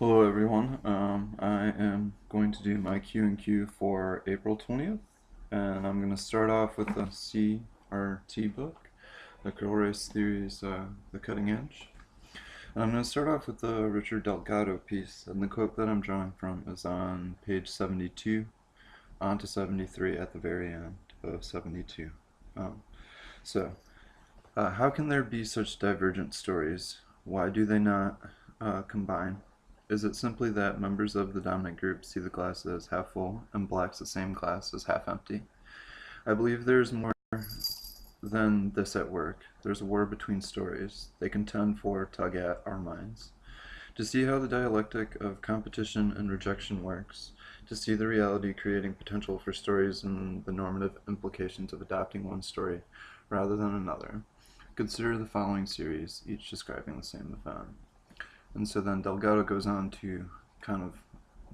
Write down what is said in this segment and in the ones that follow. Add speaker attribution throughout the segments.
Speaker 1: Hello everyone. I am going to do my Q&Q for April 20th, and I'm going to start off with the CRT book, the Critical Race Theory's The Cutting Edge. And I'm going to start off with the Richard Delgado piece, and the quote that I'm drawing from is on page 72 on to 73 at the very end of 72. Um, how can there be such divergent stories? Why do they not combine? Is it simply that members of the dominant group see the glass as half full and blacks the same glass as half empty? I believe there is more than this at work. There's a war between stories. They contend for, tug at, our minds. To see how the dialectic of competition and rejection works, to see the reality creating potential for stories and the normative implications of adopting one story rather than another. Consider the following series, each describing the same event. And so then Delgado goes on to kind of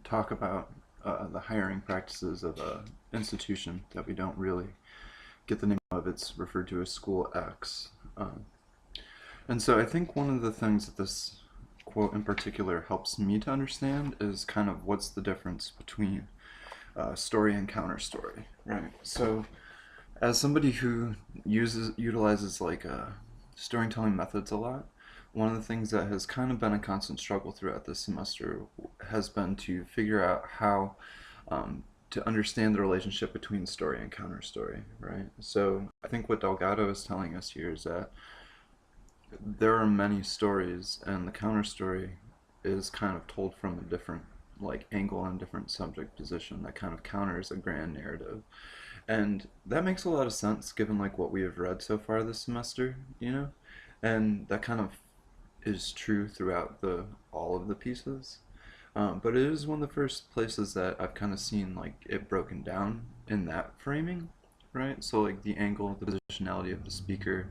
Speaker 1: talk about the hiring practices of an institution that we don't really get the name of. It's referred to as School X. And so I think one of the things that this quote in particular helps me to understand is kind of what's the difference between story and counter story, right? So as somebody who utilizes like storytelling methods a lot, one of the things that has kind of been a constant struggle throughout this semester has been to figure out how to understand the relationship between story and counter story, right? So I think what Delgado is telling us here is that there are many stories, and the counter story is kind of told from a different like angle and different subject position that kind of counters a grand narrative. And that makes a lot of sense given like what we have read so far this semester, you know? And that kind of is true throughout all of the pieces. But it is one of the first places that I've kind of seen like it broken down in that framing, right? So like the angle, the positionality of the speaker,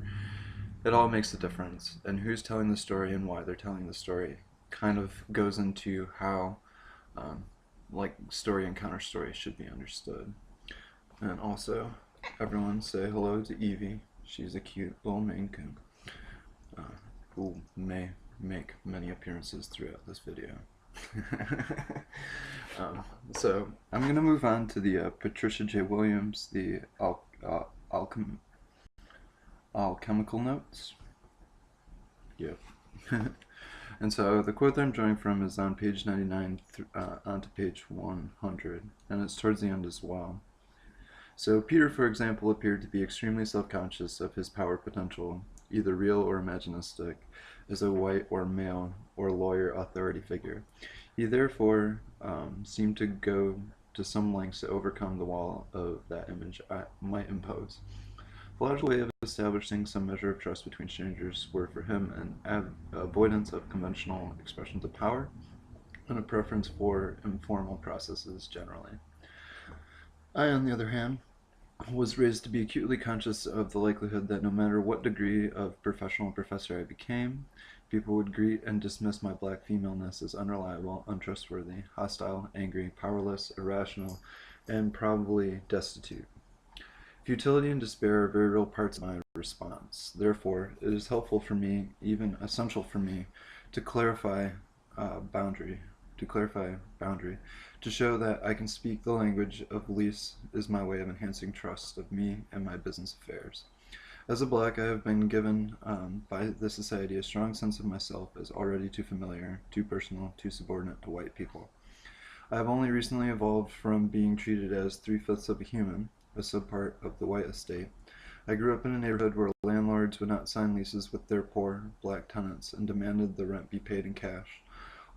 Speaker 1: it all makes a difference. And who's telling the story and why they're telling the story kind of goes into how like story and counter story should be understood. And also, everyone say hello to Evie. She's a cute little Maine Coon who may make many appearances throughout this video. So I'm going to move on to the Patricia J. Williams, the alchemical notes. Yep. And so the quote that I'm drawing from is on page 99 onto page 100, and it's towards the end as well. So Peter, for example, appeared to be extremely self-conscious of his power potential, either real or imaginistic, as a white or male or lawyer authority figure. He therefore seemed to go to some lengths to overcome the wall of that image I might impose. The logical way of establishing some measure of trust between strangers were for him an avoidance of conventional expressions of power and a preference for informal processes generally. I, on the other hand, was raised to be acutely conscious of the likelihood that no matter what degree of professional professor I became, people would greet and dismiss my black femaleness as unreliable, untrustworthy, hostile, angry, powerless, irrational, and probably destitute. Futility and despair are very real parts of my response. Therefore, it is helpful for me, even essential for me, to clarify boundary, to show that I can speak the language of lease is my way of enhancing trust of me and my business affairs. As a black, I have been given by the society a strong sense of myself as already too familiar, too personal, too subordinate to white people. I have only recently evolved from being treated as 3/5 of a human, a subpart of the white estate. I grew up in a neighborhood where landlords would not sign leases with their poor black tenants and demanded the rent be paid in cash.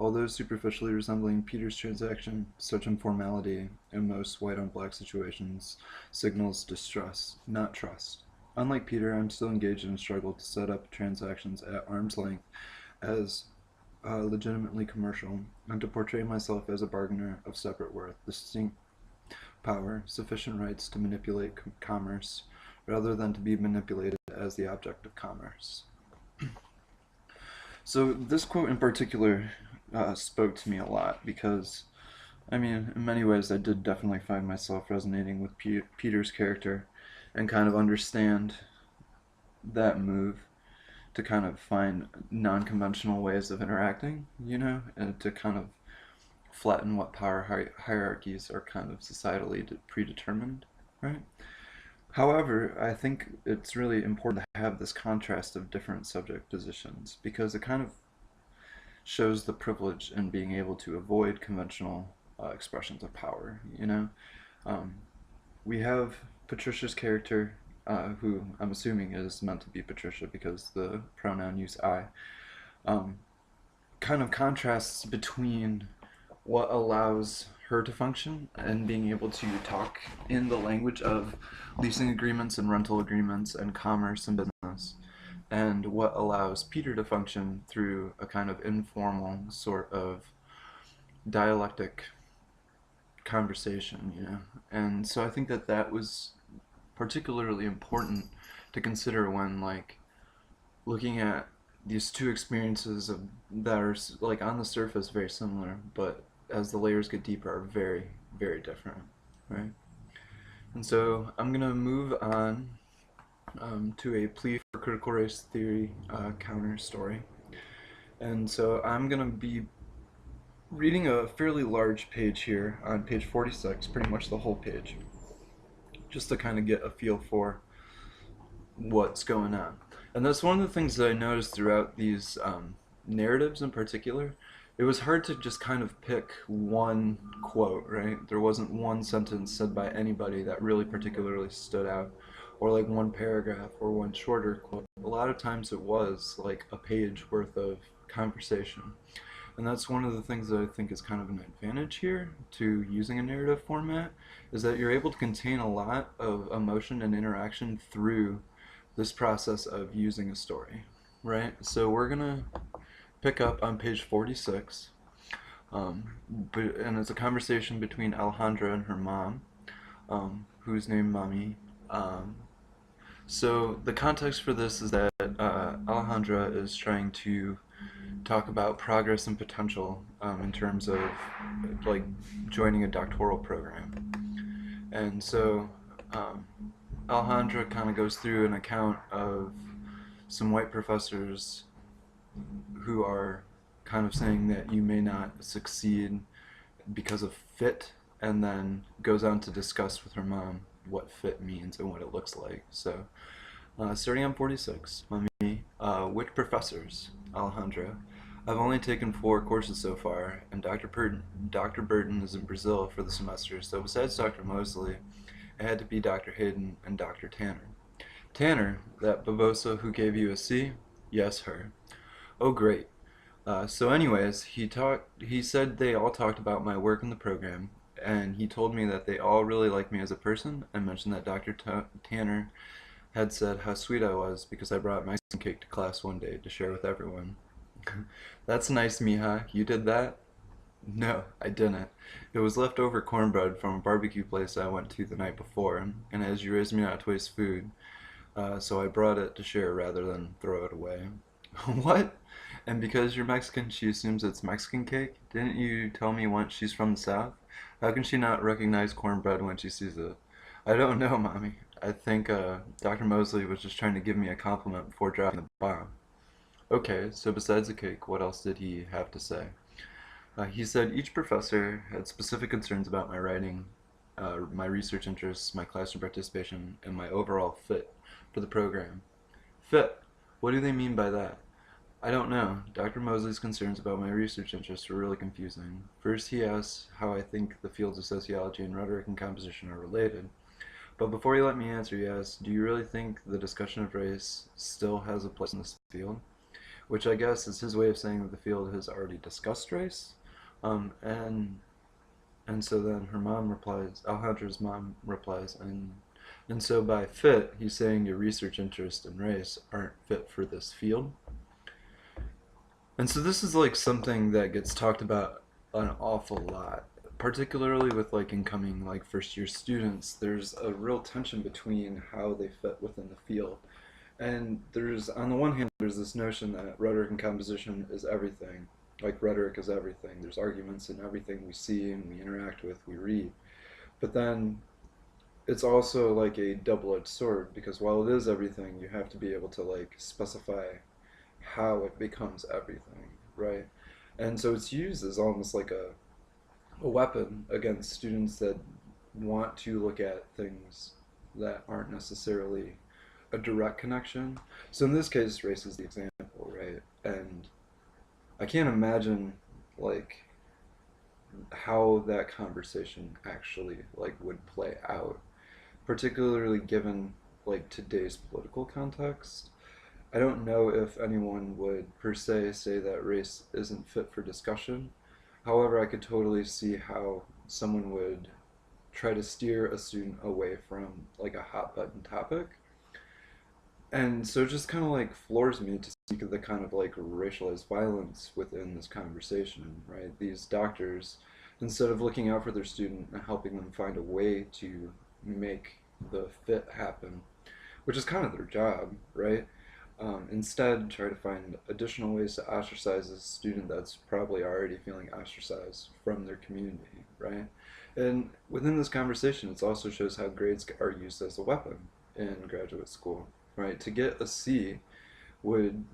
Speaker 1: Although superficially resembling Peter's transaction, such informality in most white-on-black situations signals distrust, not trust. Unlike Peter, I'm still engaged in a struggle to set up transactions at arm's length as legitimately commercial, and to portray myself as a bargainer of separate worth, distinct power, sufficient rights to manipulate commerce, rather than to be manipulated as the object of commerce. So this quote in particular spoke to me a lot because, I mean, in many ways I did definitely find myself resonating with Peter's character and kind of understand that move to kind of find non-conventional ways of interacting, and to kind of flatten what power hierarchies are kind of societally predetermined, right? However, I think it's really important to have this contrast of different subject positions because it kind of shows the privilege in being able to avoid conventional expressions of power. Um, we have Patricia's character, who I'm assuming is meant to be Patricia because the pronoun use I, um, kind of contrasts between what allows her to function and being able to talk in the language of leasing agreements and rental agreements and commerce and business, and what allows Peter to function through a kind of informal sort of dialectic conversation. And so I think that that was particularly important to consider when like looking at these two experiences that are like on the surface very similar, but as the layers get deeper are very, very different, right? And so I'm gonna move on to a plea for critical race theory counter story. And so I'm gonna be reading a fairly large page here on page 46, pretty much the whole page, just to kind of get a feel for what's going on. And that's one of the things that I noticed throughout these narratives in particular. It was hard to just kind of pick one quote, right? There wasn't one sentence said by anybody that really particularly stood out, or like one paragraph or one shorter quote. A lot of times it was like a page worth of conversation. And that's one of the things that I think is kind of an advantage here to using a narrative format, is that you're able to contain a lot of emotion and interaction through this process of using a story, right? So we're gonna pick up on page 46, and it's a conversation between Alejandra and her mom, who's named Mommy. So the context for this is that Alejandra is trying to talk about progress and potential in terms of like joining a doctoral program. And so Alejandra kind of goes through an account of some white professors who are kind of saying that you may not succeed because of fit, and then goes on to discuss with her mom what fit means and what it looks like. So starting on 46, Mommy, which professors? Alejandra. I've only taken 4 courses so far, and Dr. Burton is in Brazil for the semester, so besides Dr. Mosley, it had to be Dr. Hayden and Dr. Tanner. Tanner, that babosa who gave you a C? Yes, her. Oh, great. So anyways, he said they all talked about my work in the program, and he told me that they all really liked me as a person, and mentioned that Dr. Tanner had said how sweet I was because I brought Mexican cake to class one day to share with everyone. That's nice, mija. You did that? No, I didn't. It was leftover cornbread from a barbecue place I went to the night before, and as you raised me not to waste food, so I brought it to share rather than throw it away. What? And because you're Mexican, she assumes it's Mexican cake? Didn't you tell me once she's from the South? How can she not recognize cornbread when she sees it? I don't know, Mommy. I think Dr. Mosley was just trying to give me a compliment before dropping the bomb. Okay, so besides the cake, what else did he have to say? He said each professor had specific concerns about my writing, my research interests, my classroom participation, and my overall fit for the program. Fit? What do they mean by that? I don't know. Dr. Mosley's concerns about my research interests were really confusing. First, he asked how I think the fields of sociology and rhetoric and composition are related. But before he let me answer, he asked, do you really think the discussion of race still has a place in this field? Which I guess is his way of saying that the field has already discussed race. Um, and and so then her mom replies, Alejandra's mom replies, and so by fit, he's saying your research interest and race aren't fit for this field. And so this is like something that gets talked about an awful lot, particularly with like incoming like first year students. There's a real tension between how they fit within the field. And there's, on the one hand, there's this notion that rhetoric and composition is everything. Like rhetoric is everything. There's arguments in everything we see and we interact with, we read. But then it's also like a double-edged sword because while it is everything, you have to be able to like specify how it becomes everything, right? And so it's used as almost like a weapon against students that want to look at things that aren't necessarily a direct connection. So in this case, race is the example, right? And I can't imagine like how that conversation actually like would play out, particularly given like today's political context. I don't know if anyone would per se say that race isn't fit for discussion. However, I could totally see how someone would try to steer a student away from like a hot button topic. And so it just kind of like floors me to speak of the kind of like racialized violence within this conversation, right? These doctors, instead of looking out for their student and helping them find a way to make the fit happen, which is kind of their job, right? Instead, try to find additional ways to ostracize a student that's probably already feeling ostracized from their community, right? And within this conversation, it also shows how grades are used as a weapon in graduate school, right? To get a C would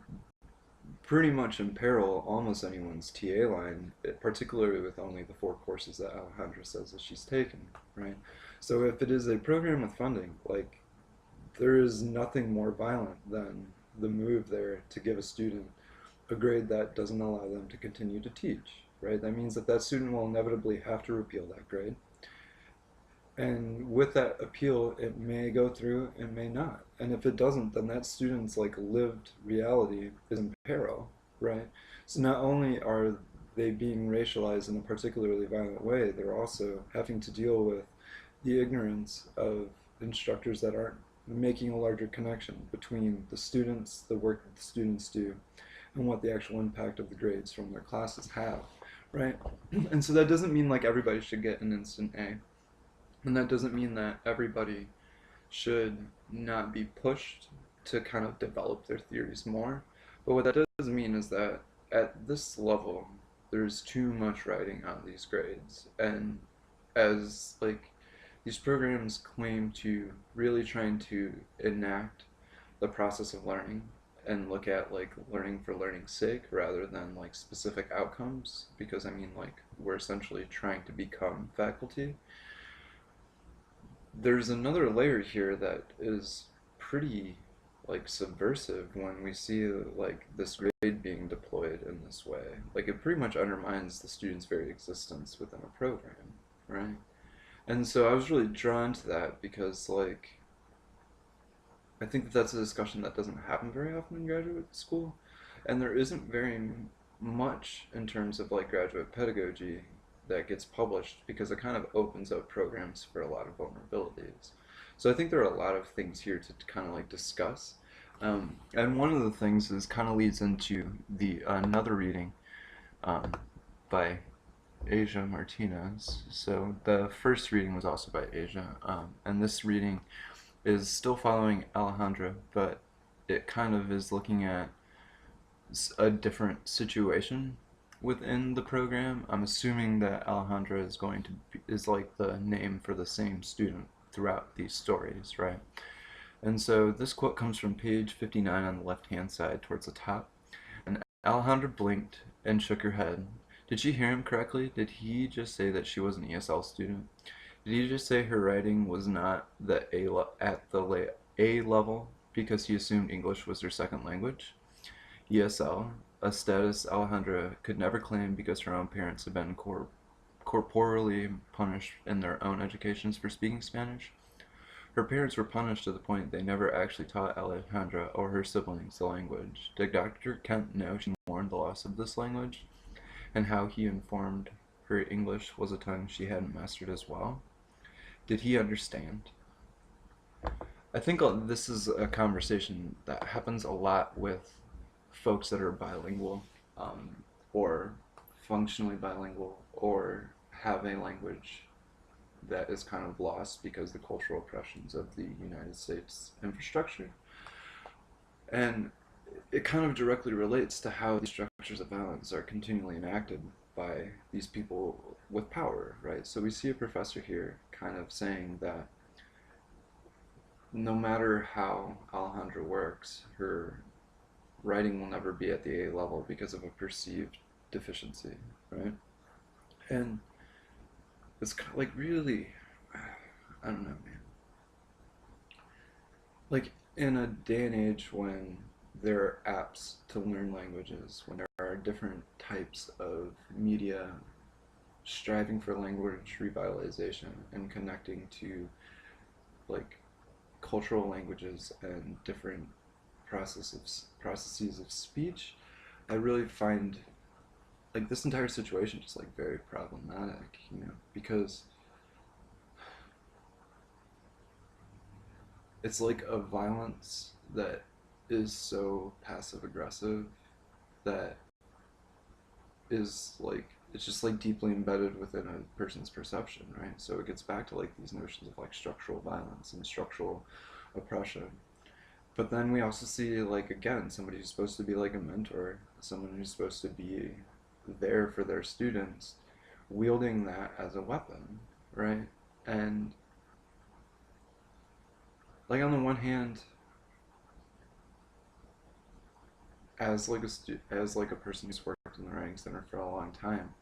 Speaker 1: pretty much imperil almost anyone's TA line, particularly with only the 4 courses that Alejandra says that she's taken, right? So if it is a program with funding, like there is nothing more violent than the move there to give a student a grade that doesn't allow them to continue to teach, right? That means that that student will inevitably have to repeal that grade. And with that appeal, it may go through, it may not. And if it doesn't, then that student's like lived reality is in peril, right? So not only are they being racialized in a particularly violent way, they're also having to deal with the ignorance of instructors that aren't making a larger connection between the students, the work that the students do, and what the actual impact of the grades from their classes have, right? And so that doesn't mean like everybody should get an instant A. And that doesn't mean that everybody should not be pushed to kind of develop their theories more. But what that does mean is that at this level, there's too much writing on these grades. And as like these programs claim to really trying to enact the process of learning and look at like learning for learning's sake rather than like specific outcomes, because I mean like we're essentially trying to become faculty. There's another layer here that is pretty like subversive when we see like this grade being deployed in this way. Like it pretty much undermines the student's very existence within a program, right? And so I was really drawn to that because like I think that that's a discussion that doesn't happen very often in graduate school, and there isn't very much in terms of like graduate pedagogy that gets published because it kind of opens up programs for a lot of vulnerabilities. So I think there are a lot of things here to kind of like discuss. And one of the things is kind of leads into the another reading um, by Asia Martinez. So the first reading was also by Asia, and this reading is still following Alejandra, but it kind of is looking at a different situation within the program. I'm assuming that Alejandra is going to be, is like the name for the same student throughout these stories, right? And so this quote comes from page 59 on the left-hand side towards the top. And Alejandra blinked and shook her head. Did she hear him correctly? Did he just say that she was an ESL student? Did he just say her writing was not at the A level because he assumed English was her second language? ESL, a status Alejandra could never claim because her own parents had been corporally punished in their own educations for speaking Spanish. Her parents were punished to the point they never actually taught Alejandra or her siblings the language. Did Dr. Kent know she mourned the loss of this language, and how he informed her English was a tongue she hadn't mastered as well? Did he understand? I think this is a conversation that happens a lot with folks that are bilingual, or functionally bilingual, or have a language that is kind of lost because the cultural oppressions of the United States infrastructure. And it kind of directly relates to how these structures of violence are continually enacted by these people with power, right? So we see a professor here kind of saying that no matter how Alejandra works, her writing will never be at the A level because of a perceived deficiency, right? And it's like really, I don't know, man. Like in a day and age when there are apps to learn languages, when there are different types of media striving for language revitalization and connecting to like cultural languages and different processes of speech, I really find like this entire situation just like very problematic, because it's like a violence that is so passive aggressive that is like it's just like deeply embedded within a person's perception, right? So it gets back to like these notions of like structural violence and structural oppression. But then we also see like again somebody who's supposed to be like a mentor, someone who's supposed to be there for their students, wielding that as a weapon, right? And like on the one hand, as like as like a person who's worked in the writing center for a long time,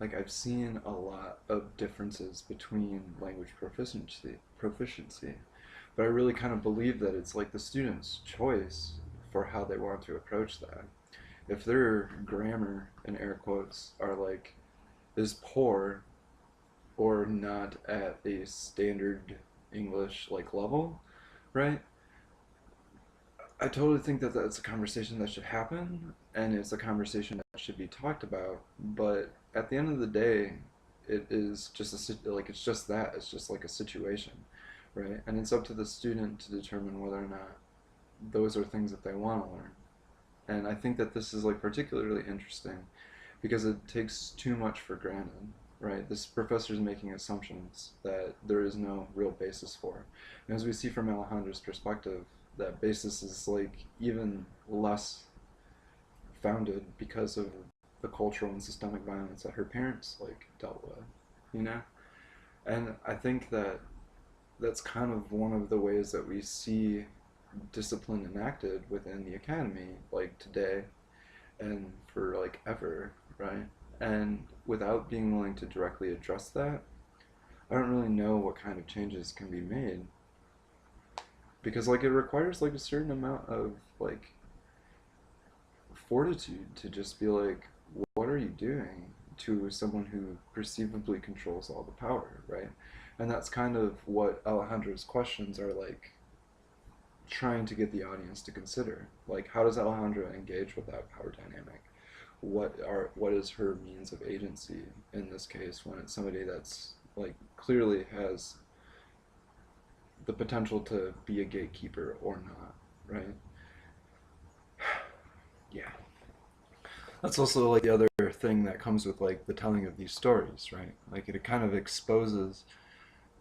Speaker 1: like I've seen a lot of differences between language proficiency, but I really kind of believe that it's like the student's choice for how they want to approach that. If their grammar in air quotes are like is poor or not at a standard English like level, right? I totally think that that's a conversation that should happen, and it's a conversation that should be talked about. But at the end of the day, it is just like it's just that it's just like a situation, right? And it's up to the student to determine whether or not those are things that they want to learn. And I think that this is like particularly interesting because it takes too much for granted, right? This professor is making assumptions that there is no real basis for. And as we see from Alejandra's perspective, that basis is like even less founded because of the cultural and systemic violence that her parents like dealt with, you know? And I think that that's kind of one of the ways that we see discipline enacted within the academy, like today and for like ever, right? And without being willing to directly address that, I don't really know what kind of changes can be made because like it requires like a certain amount of like fortitude to just be like, what are you doing to someone who perceivably controls all the power, right? And that's kind of what Alejandra's questions are like trying to get the audience to consider. Like, how does Alejandra engage with that power dynamic? What is her means of agency in this case when it's somebody that's like clearly has the potential to be a gatekeeper or not, right? Yeah. That's also like the other thing that comes with like the telling of these stories, right? Like it kind of exposes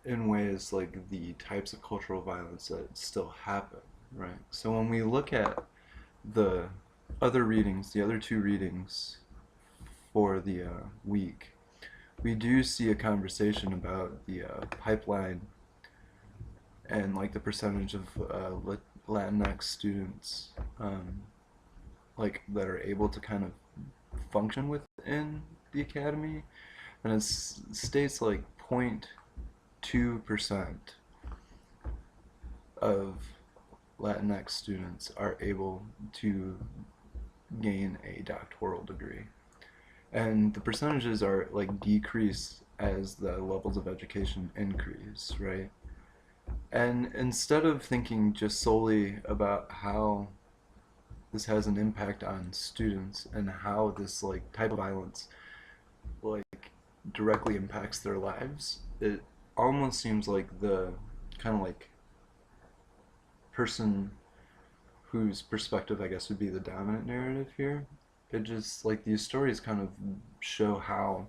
Speaker 1: in ways like the types of cultural violence that still happen, right? So when we look at the other readings, the other two readings for the week, we do see a conversation about the pipeline and like the percentage of Latinx students like that are able to kind of function within the academy, and it states like 0.2% of Latinx students are able to gain a doctoral degree. And the percentages are like decrease as the levels of education increase, right? And instead of thinking just solely about how this has an impact on students and how this like type of violence like directly impacts their lives, it almost seems like the kind of like person whose perspective I guess would be the dominant narrative here. It just like these stories kind of show how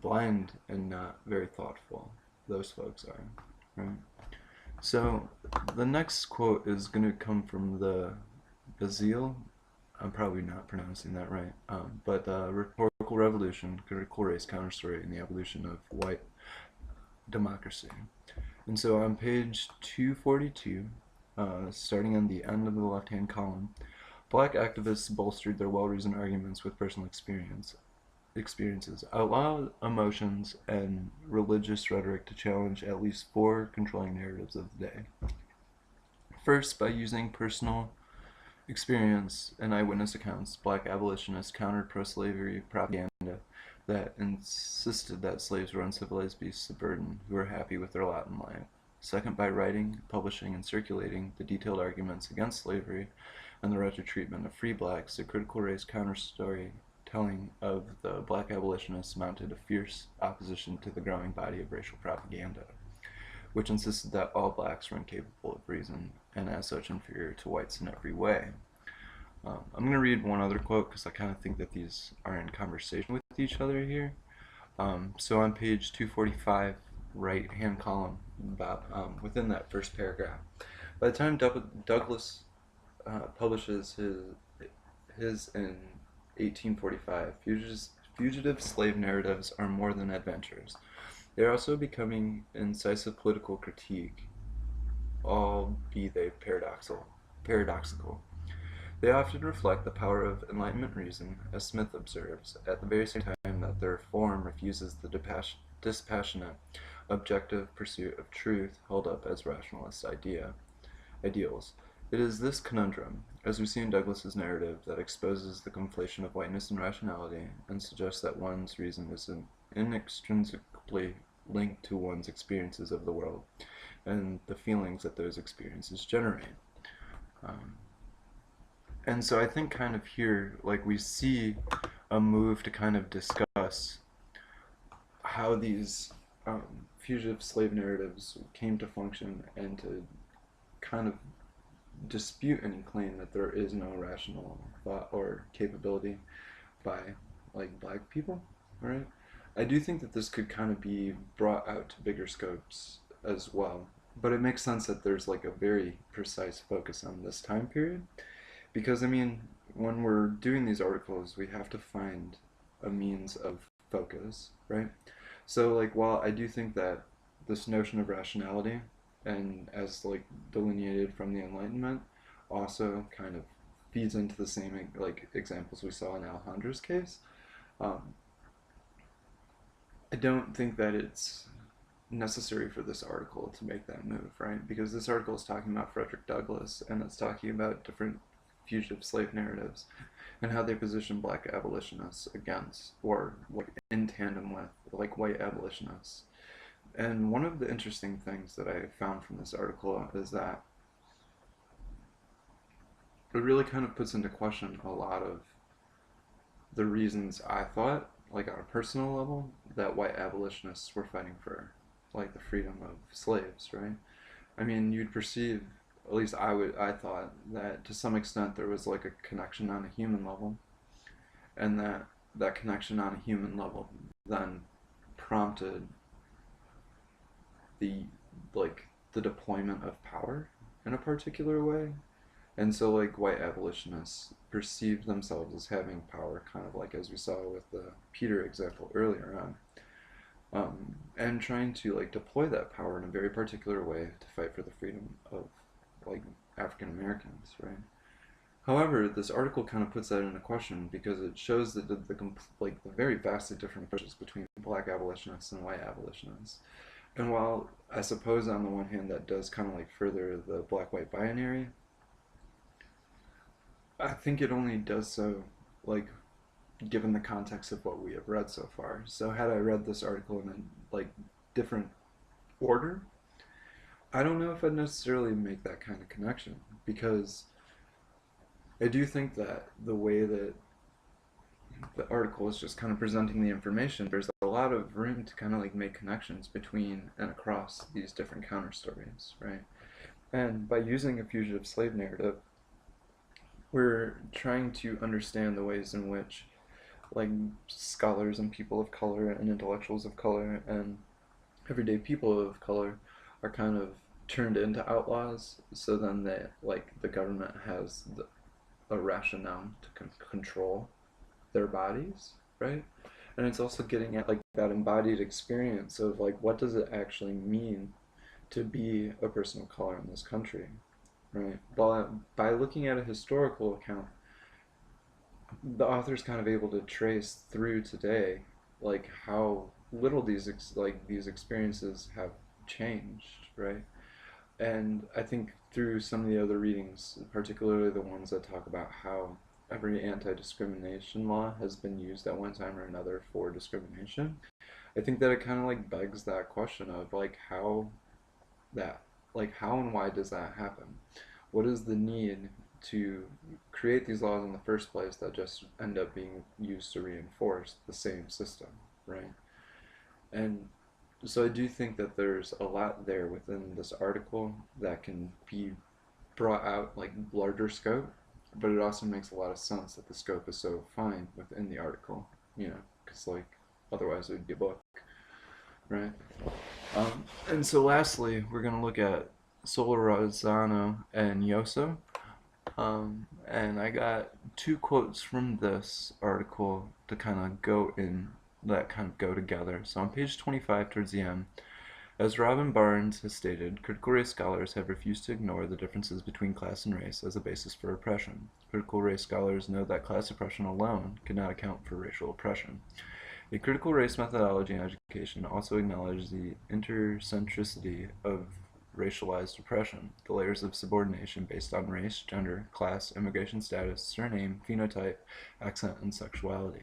Speaker 1: blind and not very thoughtful those folks are, right? So the next quote is going to come from the Bazille. I'm probably not pronouncing that right, but Rhetorical Revolution, Critical Race Counterstory, and the Evolution of White Democracy. And so on page 242, starting on the end of the left-hand column, Black activists bolstered their well-reasoned arguments with personal experiences, outlaw emotions, and religious rhetoric to challenge at least four controlling narratives of the day. First, by using personal experience and eyewitness accounts, black abolitionists countered pro-slavery propaganda that insisted that slaves were uncivilized beasts of burden who were happy with their lot in life. Second, by writing, publishing, and circulating the detailed arguments against slavery and the wretched treatment of free blacks, the critical race counter-story telling of the black abolitionists mounted a fierce opposition to the growing body of racial propaganda, which insisted that all blacks were incapable of reason and as such inferior to whites in every way. I'm going to read one other quote because I kind of think that these are in conversation with each other here. So on page 245, right hand column, about within that first paragraph, by the time Douglas publishes his in 1845, fugitive slave narratives are more than adventures. They are also becoming incisive political critique, all be they paradoxical. They often reflect the power of Enlightenment reason, as Smith observes, at the very same time that their form refuses the dispassionate, objective pursuit of truth held up as rationalist ideals. It is this conundrum, as we see in Douglas's narrative, that exposes the conflation of whiteness and rationality and suggests that one's reason is inextricably linked to one's experiences of the world and the feelings that those experiences generate. And so I think kind of here, like, we see a move to kind of discuss how these fugitive slave narratives came to function and to kind of dispute any claim that there is no rational thought or capability by, like, black people, right? I do think that this could kind of be brought out to bigger scopes as well, but it makes sense that there's like a very precise focus on this time period. Because, I mean, when we're doing these articles, we have to find a means of focus, right? So, like, while I do think that this notion of rationality, and as, like, delineated from the Enlightenment, also kind of feeds into the same, like, examples we saw in Alejandro's case, I don't think that it's necessary for this article to make that move, right? Because this article is talking about Frederick Douglass, and it's talking about different fugitive slave narratives and how they position black abolitionists against or like in tandem with like white abolitionists. And one of the interesting things that I found from this article is that it really kind of puts into question a lot of the reasons I thought, like on a personal level, that white abolitionists were fighting for like the freedom of slaves, right? I mean, you'd perceive, at least I thought that to some extent there was like a connection on a human level, and that connection on a human level then prompted the the deployment of power in a particular way. And so like white abolitionists perceived themselves as having power, kind of like as we saw with the Peter example earlier on. And trying to like deploy that power in a very particular way to fight for the freedom of like African Americans, right? However, this article kind of puts that into question because it shows that the very vastly different approaches between black abolitionists and white abolitionists. And while I suppose on the one hand that does kind of like further the black-white binary, I think it only does so like given the context of what we have read so far. So had I read this article in a like different order, I don't know if I'd necessarily make that kind of connection, because I do think that the way that the article is just kind of presenting the information, there's a lot of room to kind of like make connections between and across these different counter stories, right? And by using a fugitive slave narrative, we're trying to understand the ways in which like scholars and people of color and intellectuals of color and everyday people of color are kind of turned into outlaws, so then the government has a rationale to control their bodies, right? And it's also getting at like that embodied experience of like what does it actually mean to be a person of color in this country, right? By looking at a historical account the author's kind of able to trace through today, like how little these experiences have changed, right? And I think through some of the other readings, particularly the ones that talk about how every anti-discrimination law has been used at one time or another for discrimination, I think that it kind of like begs that question of that, how and why does that happen? What is the need to create these laws in the first place that just end up being used to reinforce the same system, right? And so I do think that there's a lot there within this article that can be brought out like larger scope, but it also makes a lot of sense that the scope is so fine within the article, because like otherwise it would be a book, right? And so lastly, we're going to look at Solorzano and Yoso. And I got two quotes from this article to kind of go in that kind of go together. So on page 25 towards the end, as Robin Barnes has stated, critical race scholars have refused to ignore the differences between class and race as a basis for oppression. Critical race scholars know that class oppression alone cannot account for racial oppression. A critical race methodology in education also acknowledges the intercentricity of racialized oppression, the layers of subordination based on race, gender, class, immigration status, surname, phenotype, accent, and sexuality.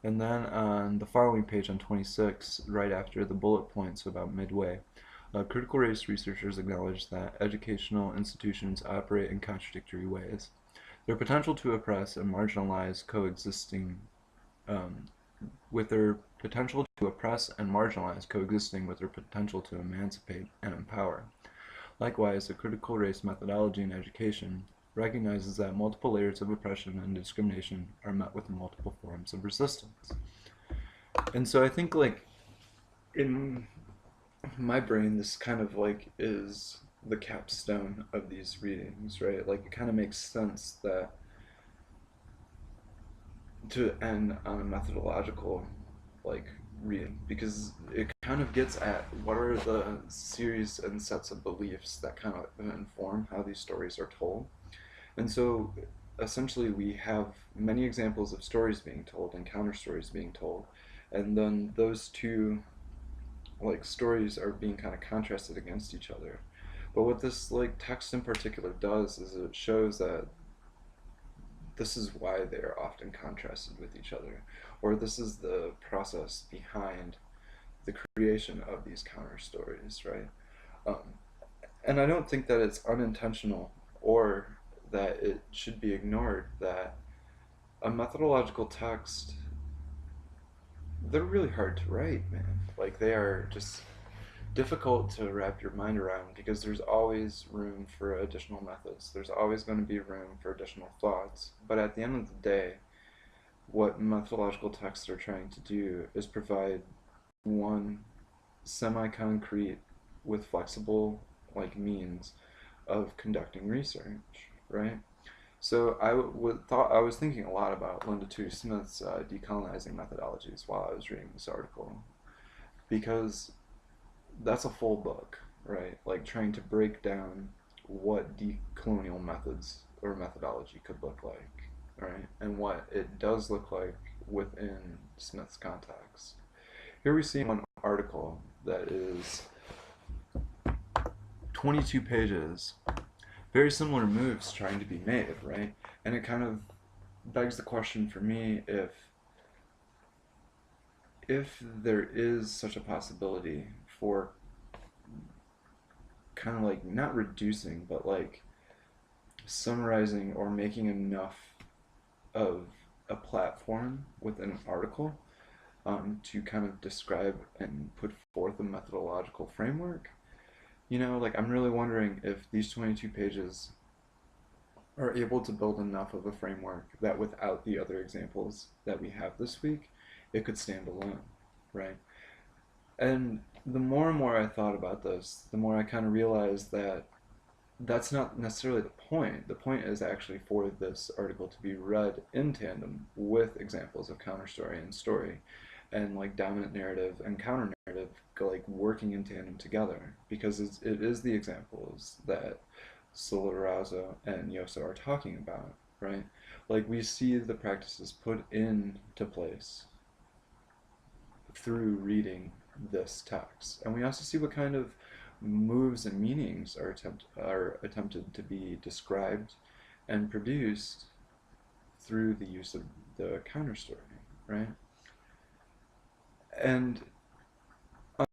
Speaker 1: And then on the following page on 26, right after the bullet points about midway, critical race researchers acknowledge that educational institutions operate in contradictory ways. Their potential to oppress and marginalize coexisting with their potential to oppress and marginalize coexisting with their potential to emancipate and empower. Likewise, the critical race methodology in education recognizes that multiple layers of oppression and discrimination are met with multiple forms of resistance. And so I think like in my brain this kind of like is the capstone of these readings, right? Like it kind of makes sense that to end on a methodological like reading, because it kind of gets at what are the series and sets of beliefs that kind of inform how these stories are told. And so essentially we have many examples of stories being told and counter stories being told, and then those two like stories are being kind of contrasted against each other. But what this like text in particular does is it shows that this is why they are often contrasted with each other, or this is the process behind the creation of these counter stories, right? Um, and I don't think that it's unintentional or that it should be ignored that a methodological text, they're really hard to write, man. Like they are just difficult to wrap your mind around because there's always room for additional methods. There's always going to be room for additional thoughts. But at the end of the day, what methodological texts are trying to do is provide one semi-concrete with flexible like means of conducting research, right? So I was thinking a lot about Linda Tudor Smith's decolonizing methodologies while I was reading this article, because that's a full book, right? Like trying to break down what decolonial methods or methodology could look like, right? And what it does look like within Smith's context. Here we see one article that is 22 pages, very similar moves trying to be made, right? And it kind of begs the question for me if there is such a possibility for kind of like not reducing but like summarizing or making enough of a platform within an article to kind of describe and put forth a methodological framework. Like I'm really wondering if these 22 pages are able to build enough of a framework that without the other examples that we have this week, it could stand alone, right? And the more and more I thought about this, the more I kind of realized that that's not necessarily the point. The point is actually for this article to be read in tandem with examples of counter story and story, and like dominant narrative and counter narrative like working in tandem together, because it is the examples that Solorazo and Yoso are talking about. right? Like we see the practices put into place through reading this text. And we also see what kind of moves and meanings are attempted to be described and produced through the use of the counter story, right? And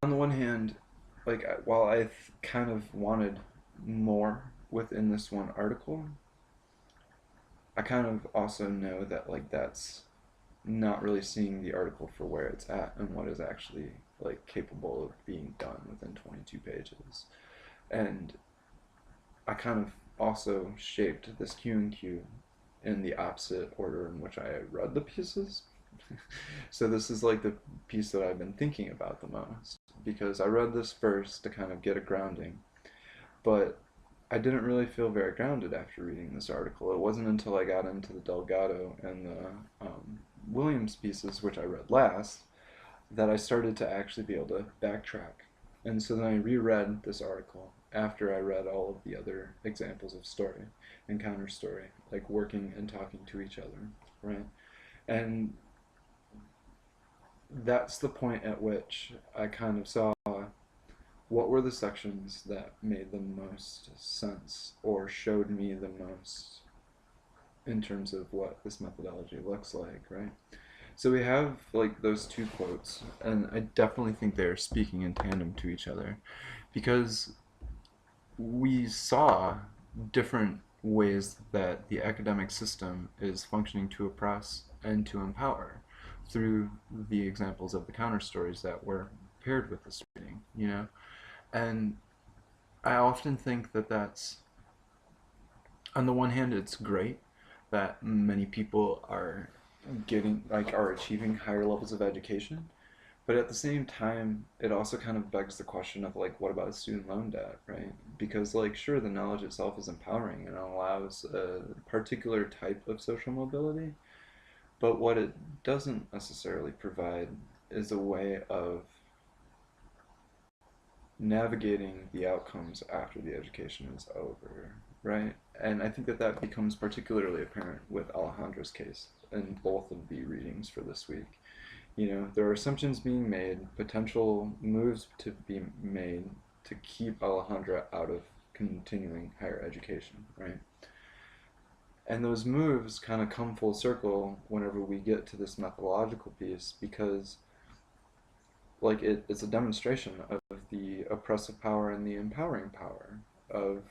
Speaker 1: on the one hand, like while I kind of wanted more within this one article, I kind of also know that like that's not really seeing the article for where it's at and what is actually like capable of being done within 22 pages. And I kind of also shaped this Q&Q in the opposite order in which I read the pieces. So this is like the piece that I've been thinking about the most because I read this first to kind of get a grounding, but I didn't really feel very grounded after reading this article. It wasn't until I got into the Delgado and the Williams pieces, which I read last, that I started to actually be able to backtrack. And so then I reread this article after I read all of the other examples of story and counter story, like working and talking to each other, right? And that's the point at which I kind of saw what were the sections that made the most sense or showed me the most in terms of what this methodology looks like, right? So we have like those two quotes, and I definitely think they're speaking in tandem to each other because we saw different ways that the academic system is functioning to oppress and to empower through the examples of the counter stories that were paired with this reading, you know? And I often think that that's, on the one hand, it's great that many people are are achieving higher levels of education, but at the same time, it also kind of begs the question of like, what about student loan debt, right? Because like, sure, the knowledge itself is empowering and it allows a particular type of social mobility, but what it doesn't necessarily provide is a way of navigating the outcomes after the education is over, right? And I think that that becomes particularly apparent with Alejandra's case in both of the readings for this week. You know, there are assumptions being made, potential moves to be made to keep Alejandra out of continuing higher education, right? And those moves kind of come full circle whenever we get to this methodological piece because like it's a demonstration of the oppressive power and the empowering power of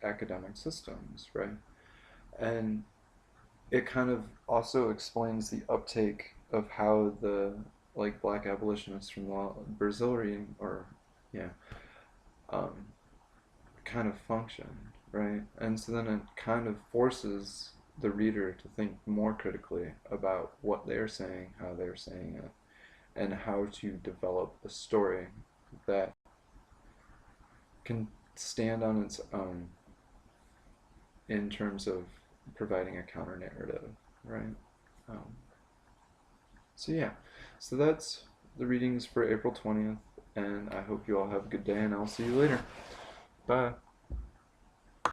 Speaker 1: academic systems, right? And it kind of also explains the uptake of how the like black abolitionists from the Brazilian or yeah um, kind of function, right? And so then it kind of forces the reader to think more critically about what they're saying, how they're saying it, and how to develop a story that can stand on its own in terms of providing a counter narrative, right? Um, so yeah, so that's the readings for April 20th, and I hope you all have a good day, and I'll see you later. Bye.